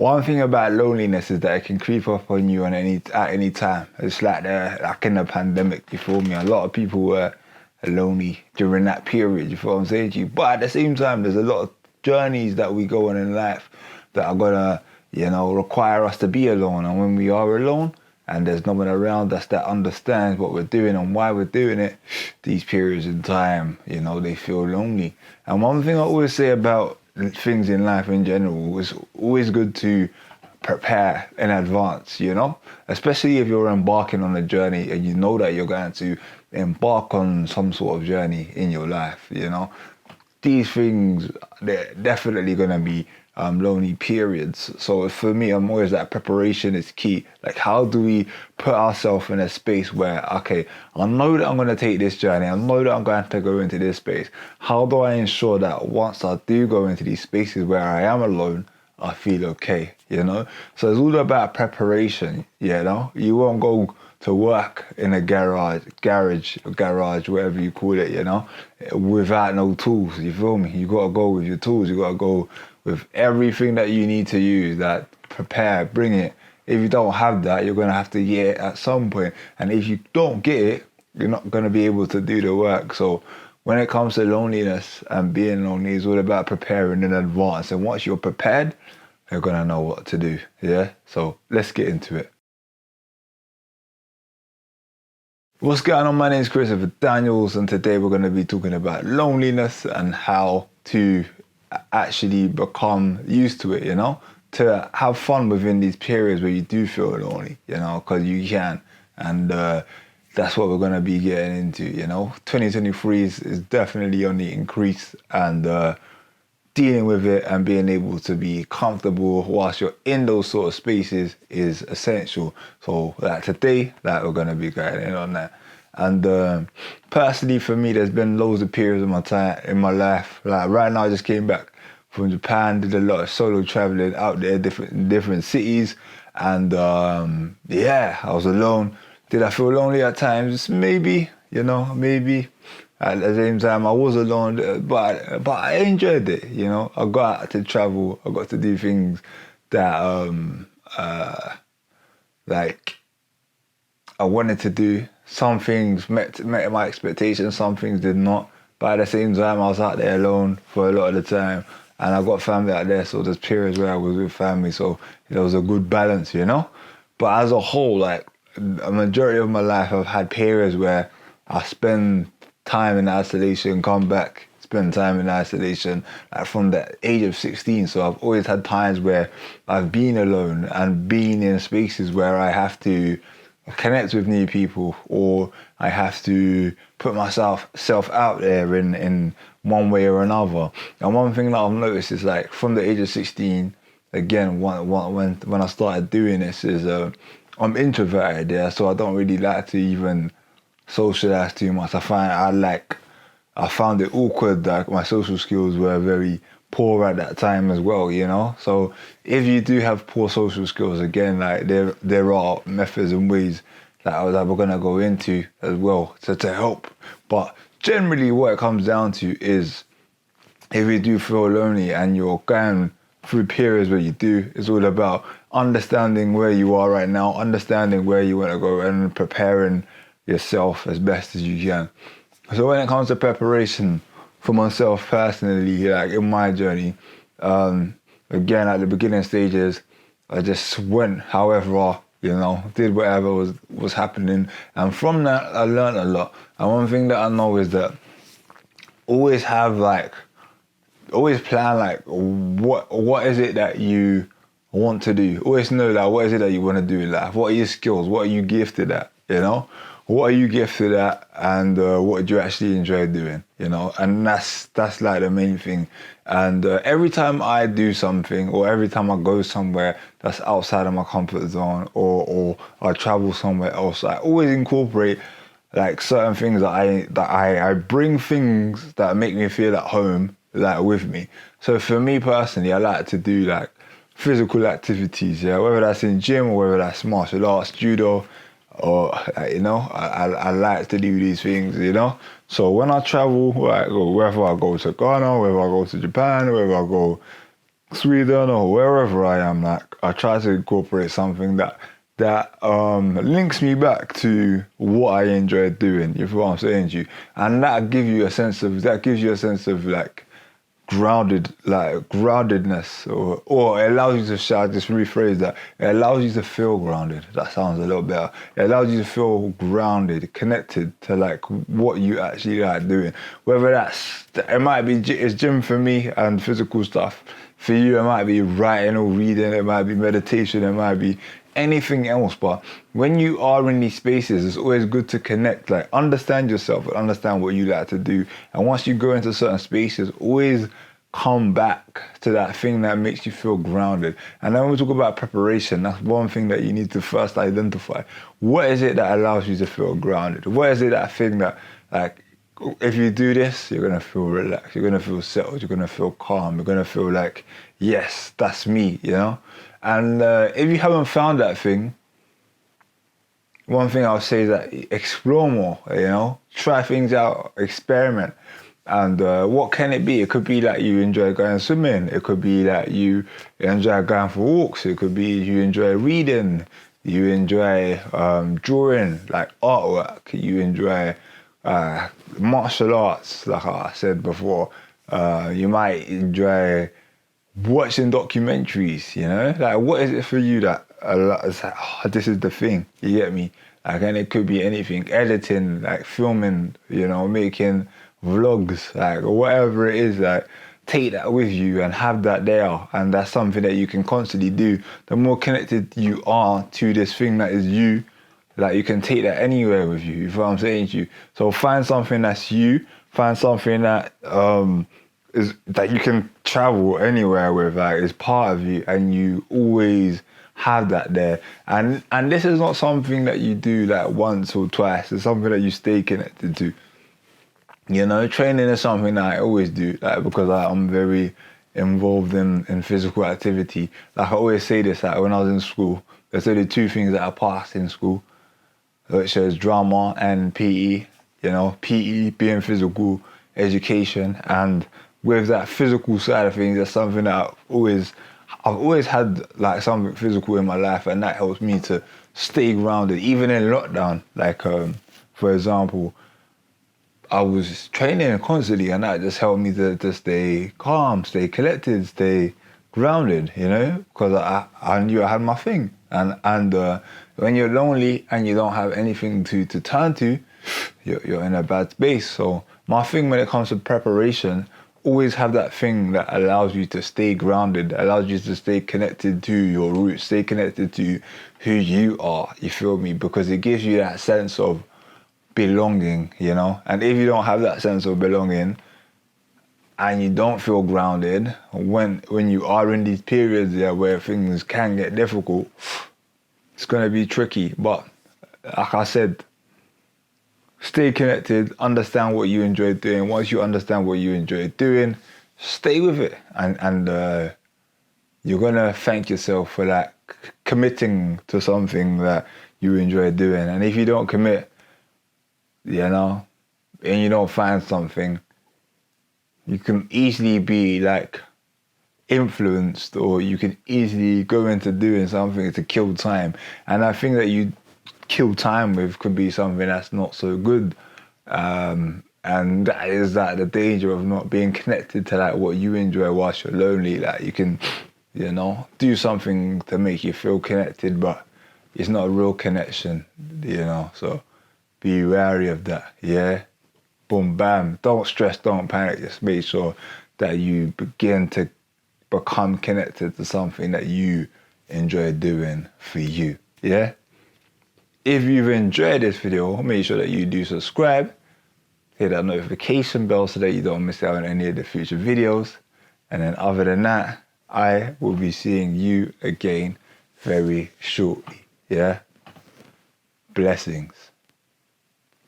one thing about loneliness is that it can creep up on you at any time. It's like in the pandemic, you feel me? A lot of people were lonely during that period, you feel what I'm saying to you? But at the same time, there's a lot of journeys that we go on in life that are gonna, require us to be alone. And when we are alone and there's no one around us that understands what we're doing and why we're doing it, these periods in time, they feel lonely. And one thing I always say about things in life in general, it's always good to prepare in advance, especially if you're embarking on a journey and you know that you're going to embark on some sort of journey in your life. These things, they're definitely going to be lonely periods. So for me, I'm always like, preparation is key. Like, how do we put ourselves in a space where, okay, I know that I'm going to take this journey, I know that I'm going to go into this space. How do I ensure that once I do go into these spaces where I am alone, I feel okay, So it's all about preparation, You won't go to work in a garage, whatever you call it, without no tools, you feel me? You got to go with your tools, you got to go with everything that you need to use, that prepare, bring it. If you don't have that, you're going to have to get it at some point. And if you don't get it, you're not going to be able to do the work. So when it comes to loneliness and being lonely, it's all about preparing in advance. And once you're prepared, you're going to know what to do, yeah? So let's get into it. What's going on? My name is Christopher Daniels, and today we're going to be talking about loneliness and how to actually become used to it, to have fun within these periods where you do feel lonely, because you can. And that's what we're going to be getting into, 2023 is definitely on the increase, and dealing with it and being able to be comfortable whilst you're in those sort of spaces is essential. So today, we're going to be going in on that. And personally, for me, there's been loads of periods in my life. Like right now, I just came back from Japan, did a lot of solo traveling out there, different cities. And I was alone. Did I feel lonely at times? Maybe, maybe. At the same time, I was alone, but I enjoyed it, I got out to travel, I got to do things that I wanted to do. Some things met my expectations, some things did not. But at the same time, I was out there alone for a lot of the time, and I got family out there, so there's periods where I was with family, so there was a good balance, But as a whole, like a majority of my life, I've had periods where I spend time in isolation, come back, spend time in isolation, like from the age of 16. So I've always had times where I've been alone and been in spaces where I have to connect with new people, or I have to put myself out there in one way or another. And one thing that I've noticed is, like, from the age of 16, again, when I started doing this, is I'm introverted, so I don't really like to even socialize too much. I found it awkward that my social skills were very poor at that time as well, So if you do have poor social skills, again, like there are methods and ways that we're gonna go into as well to help. But generally, what it comes down to is, if you do feel lonely and you're going through periods where you do, it's all about understanding where you are right now, understanding where you want to go, and preparing yourself as best as you can. So when it comes to preparation for myself personally, like in my journey, again, at the beginning stages, I just went however, did whatever was happening. And from that, I learned a lot. And one thing that I know is that always plan, what is it that you want to do? Always know that what is it that you want to do in life? What are your skills? What are you gifted at? What are you gifted at, and what do you actually enjoy doing? And that's like the main thing. And every time I do something, or every time I go somewhere that's outside of my comfort zone, or I travel somewhere else, I always incorporate like certain things that I bring things that make me feel at home, like with me. So for me personally, I like to do like physical activities, whether that's in gym or whether that's martial arts, judo, or I like to do these things, So when I travel, whether I go to Ghana, whether I go to Japan, whether I go Sweden or wherever I am, like I try to incorporate something that links me back to what I enjoy doing. You feel what I'm saying to you? And that gives you a sense of like groundedness, or it allows you to, shall I just rephrase that, it allows you to feel grounded. That sounds a little better. It allows you to feel grounded, connected to like what you actually like doing. Whether it might be, it's gym for me and physical stuff. For you, it might be writing or reading, it might be meditation, it might be anything else. But when you are in these spaces, it's always good to connect, like understand yourself and understand what you like to do. And once you go into certain spaces, always come back to that thing that makes you feel grounded. And then when we talk about preparation, that's one thing that you need to first identify. What is it that allows you to feel grounded? What is it, that thing that, like, if you do this, you're gonna feel relaxed, you're gonna feel settled, you're gonna feel calm, you're gonna feel like, yes, that's me, you know? And if you haven't found that thing, one thing I'll say is that explore more, you know? Try things out, experiment. And what can it be? It could be that you enjoy going swimming. It could be that you enjoy going for walks. It could be you enjoy reading. You enjoy drawing, like artwork. You enjoy martial arts, like I said before. You might enjoy watching documentaries, you know? Like, what is it for you that it's like, oh, this is the thing, you get me? Like, and it could be anything, editing, like filming, you know, making vlogs, like whatever it is, like take that with you and have that there, and that's something that you can constantly do. The more connected you are to this thing that is you, like you can take that anywhere with you. You feel what I'm saying to you? So find something that's you, find something that is that you can travel anywhere with, like is part of you, and you always have that there. And this is not something that you do like once or twice. It's something that you stay connected to. You know, training is something that I always do, like because I'm very involved in physical activity. Like I always say this, like when I was in school, there's only two things that I passed in school, which is drama and PE. You know, PE being physical education, and with that physical side of things, that's something that I've always had like something physical in my life, and that helps me to stay grounded, even in lockdown. Like, for example, I was training constantly, and that just helped me to stay calm, stay collected, stay grounded, you know, because I knew I had my thing. And when you're lonely and you don't have anything to turn to, you're in a bad space. So my thing when it comes to preparation, always have that thing that allows you to stay grounded, allows you to stay connected to your roots, stay connected to who you are, you feel me? Because it gives you that sense of belonging, you know? And if you don't have that sense of belonging and you don't feel grounded, when you are in these periods there where things can get difficult, it's gonna be tricky. But like I said, stay connected, understand what you enjoy doing. Once you understand what you enjoy doing, stay with it. And you're gonna thank yourself for like committing to something that you enjoy doing. And if you don't commit, you know, and you don't find something, you can easily be like influenced, or you can easily go into doing something to kill time. And I think that you kill time with could be something that's not so good. And that is like the danger of not being connected to like what you enjoy whilst you're lonely. Like you can, you know, do something to make you feel connected, but it's not a real connection, you know, so be wary of that, yeah? Boom, bam. Don't stress, don't panic. Just make sure that you begin to become connected to something that you enjoy doing for you, yeah? If you've enjoyed this video, make sure that you do subscribe, hit that notification bell so that you don't miss out on any of the future videos. And then other than that, I will be seeing you again very shortly, yeah? Blessings.